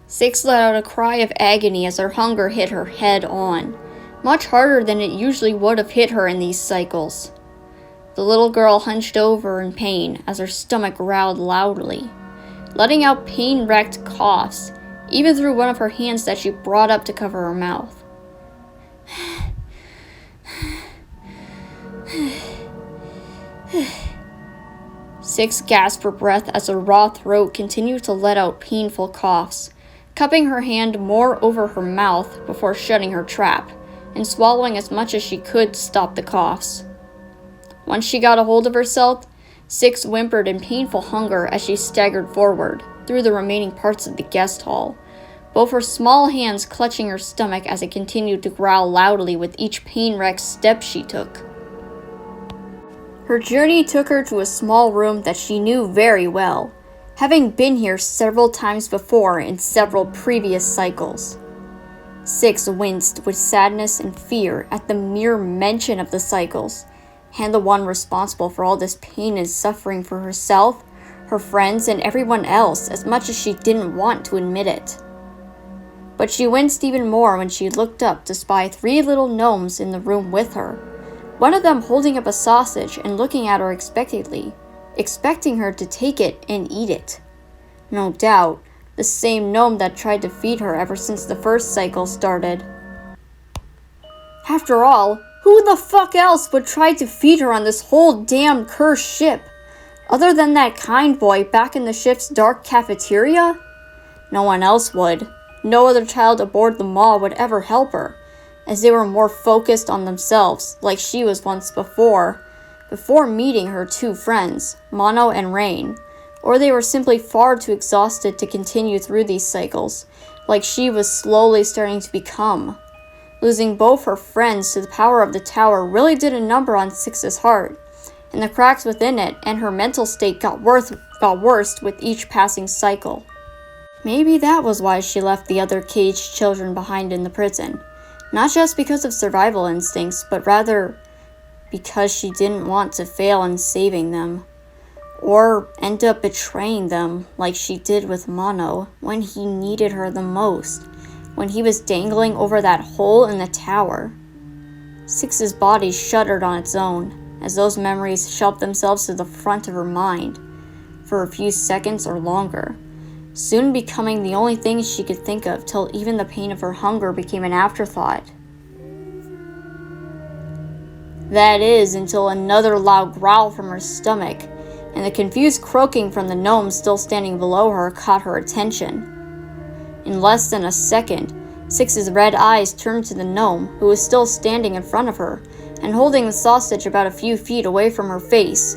Six let out a cry of agony as her hunger hit her head on, much harder than it usually would have hit her in these cycles. The little girl hunched over in pain as her stomach growled loudly, letting out pain-wrecked coughs, even through one of her hands that she brought up to cover her mouth. Six gasped for breath as her raw throat continued to let out painful coughs, cupping her hand more over her mouth before shutting her trap, and swallowing as much as she could to stop the coughs. Once she got a hold of herself, Six whimpered in painful hunger as she staggered forward through the remaining parts of the guest hall, both her small hands clutching her stomach as it continued to growl loudly with each pain-wrecked step she took. Her journey took her to a small room that she knew very well, having been here several times before in several previous cycles. Six winced with sadness and fear at the mere mention of the cycles, and the one responsible for all this pain and suffering for herself, her friends, and everyone else as much as she didn't want to admit it. But she winced even more when she looked up to spy 3 little gnomes in the room with her, one of them holding up a sausage and looking at her expectantly, expecting her to take it and eat it. No doubt, the same gnome that tried to feed her ever since the first cycle started. After all, who the fuck else would try to feed her on this whole damn cursed ship? Other than that kind boy back in the ship's dark cafeteria? No one else would. No other child aboard the mall would ever help her, as they were more focused on themselves, like she was once before meeting her 2 friends, Mono and Rain, or they were simply far too exhausted to continue through these cycles, like she was slowly starting to become. Losing both her friends to the power of the tower really did a number on Six's heart, and the cracks within it and her mental state got worse with each passing cycle. Maybe that was why she left the other caged children behind in the prison, not just because of survival instincts, but rather because she didn't want to fail in saving them, or end up betraying them like she did with Mono when he needed her the most, when he was dangling over that hole in the tower. Six's body shuddered on its own as those memories shoved themselves to the front of her mind for a few seconds or longer, soon becoming the only thing she could think of till even the pain of her hunger became an afterthought. That is, until another loud growl from her stomach, and the confused croaking from the gnome still standing below her caught her attention. In less than a second, Six's red eyes turned to the gnome, who was still standing in front of her, and holding the sausage about a few feet away from her face,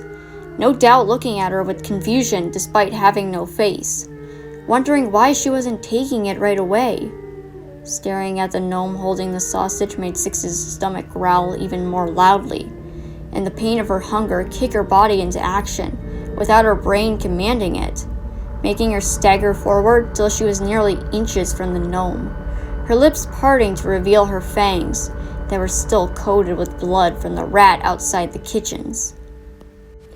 no doubt looking at her with confusion despite having no face, wondering why she wasn't taking it right away. Staring at the gnome holding the sausage made Six's stomach growl even more loudly, and the pain of her hunger kick her body into action without her brain commanding it, making her stagger forward till she was nearly inches from the gnome, her lips parting to reveal her fangs that were still coated with blood from the rat outside the kitchens.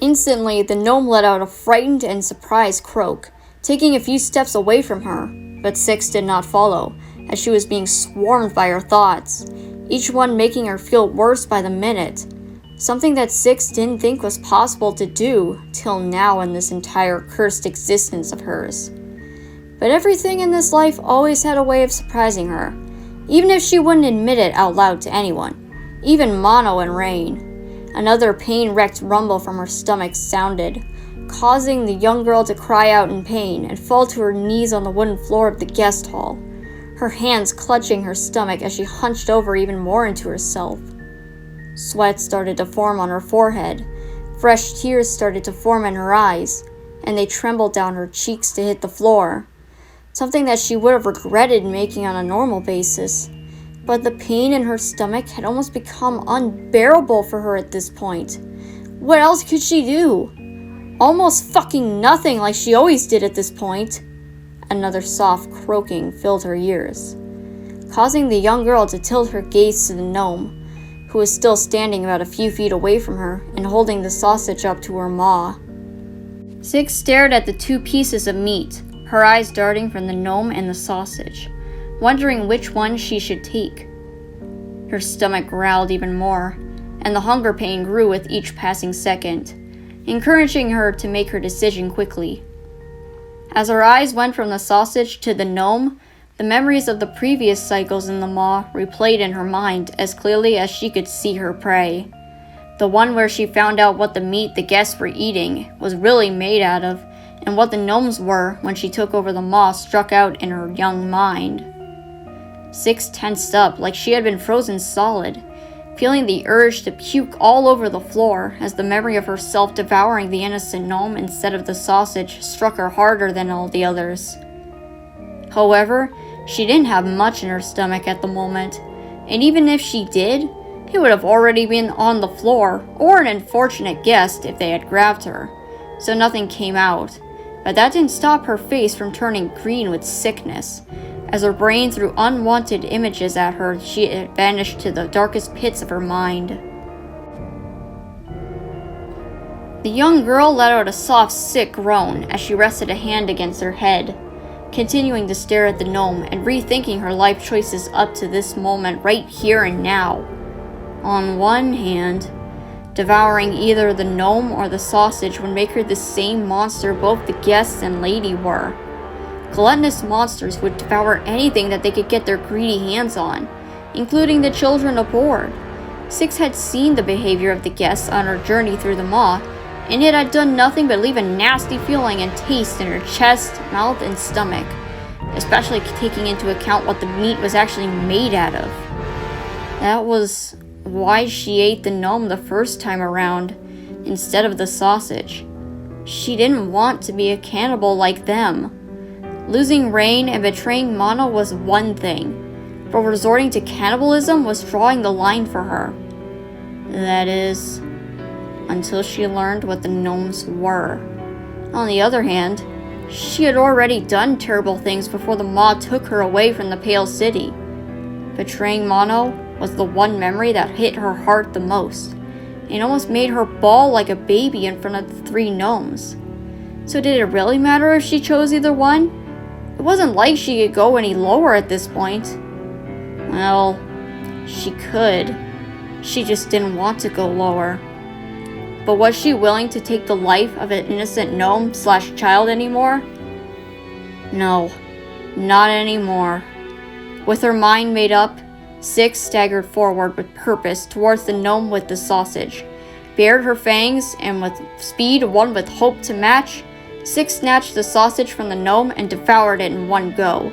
Instantly, the gnome let out a frightened and surprised croak, taking a few steps away from her, but Six did not follow, as she was being swarmed by her thoughts, each one making her feel worse by the minute, something that Six didn't think was possible to do till now in this entire cursed existence of hers. But everything in this life always had a way of surprising her, even if she wouldn't admit it out loud to anyone, even Mono and Rain. Another pain-wrecked rumble from her stomach sounded, causing the young girl to cry out in pain and fall to her knees on the wooden floor of the guest hall, her hands clutching her stomach as she hunched over even more into herself. Sweat started to form on her forehead, fresh tears started to form in her eyes, and they trembled down her cheeks to hit the floor, something that she would have regretted making on a normal basis. But the pain in her stomach had almost become unbearable for her at this point. What else could she do? Almost fucking nothing, like she always did at this point. Another soft croaking filled her ears, causing the young girl to tilt her gaze to the gnome, who was still standing about a few feet away from her and holding the sausage up to her maw. Six stared at the two pieces of meat, her eyes darting from the gnome and the sausage, wondering which one she should take. Her stomach growled even more, and the hunger pain grew with each passing second, encouraging her to make her decision quickly. As her eyes went from the sausage to the gnome, the memories of the previous cycles in the maw replayed in her mind as clearly as she could see her prey. The one where she found out what the meat the guests were eating was really made out of, and what the gnomes were when she took over the maw struck out in her young mind. Six tensed up like she had been frozen solid, feeling the urge to puke all over the floor as the memory of herself devouring the innocent gnome instead of the sausage struck her harder than all the others. However, she didn't have much in her stomach at the moment, and even if she did, it would have already been on the floor or an unfortunate guest if they had grabbed her, so nothing came out. But that didn't stop her face from turning green with sickness. As her brain threw unwanted images at her, she had vanished to the darkest pits of her mind. The young girl let out a soft, sick groan as she rested a hand against her head, continuing to stare at the gnome and rethinking her life choices up to this moment right here and now. On one hand, devouring either the gnome or the sausage would make her the same monster both the guests and lady were. Gluttonous monsters would devour anything that they could get their greedy hands on, including the children aboard. Six had seen the behavior of the guests on her journey through the maw, and it had done nothing but leave a nasty feeling and taste in her chest, mouth, and stomach, especially taking into account what the meat was actually made out of. That was why she ate the gnome the first time around, instead of the sausage. She didn't want to be a cannibal like them. Losing Rain and betraying Mono was one thing, but resorting to cannibalism was drawing the line for her. That is, until she learned what the gnomes were. On the other hand, she had already done terrible things before the maw took her away from the Pale City. Betraying Mono was the one memory that hit her heart the most, and almost made her bawl like a baby in front of the three gnomes. So did it really matter if she chose either one? It wasn't like she could go any lower at this point. Well, she could. She just didn't want to go lower. But was she willing to take the life of an innocent gnome/child anymore? No, not anymore. With her mind made up, Six staggered forward with purpose towards the gnome with the sausage, bared her fangs, and with speed one with hope to match, Six snatched the sausage from the gnome and devoured it in one go,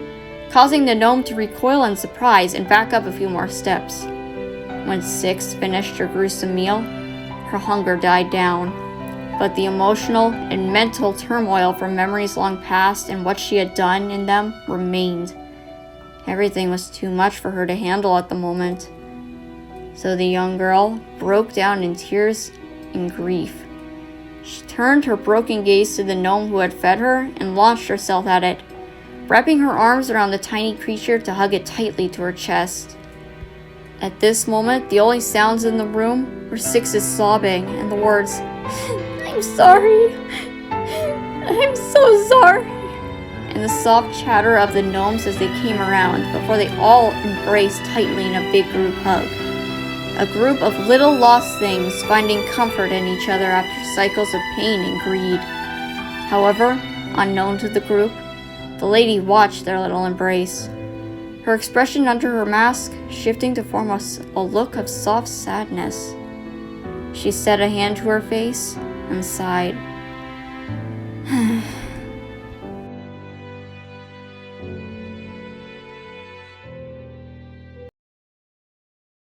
causing the gnome to recoil in surprise and back up a few more steps. When Six finished her gruesome meal, her hunger died down, but the emotional and mental turmoil from memories long past and what she had done in them remained. Everything was too much for her to handle at the moment. So the young girl broke down in tears and grief. She turned her broken gaze to the gnome who had fed her and launched herself at it, wrapping her arms around the tiny creature to hug it tightly to her chest. At this moment, the only sounds in the room were Six's sobbing and the words, "I'm sorry. I'm so sorry," and the soft chatter of the gnomes as they came around before they all embraced tightly in a big group hug. A group of little lost things finding comfort in each other after cycles of pain and greed. However, unknown to the group, the lady watched their little embrace, her expression under her mask shifting to form a look of soft sadness. She set a hand to her face and sighed.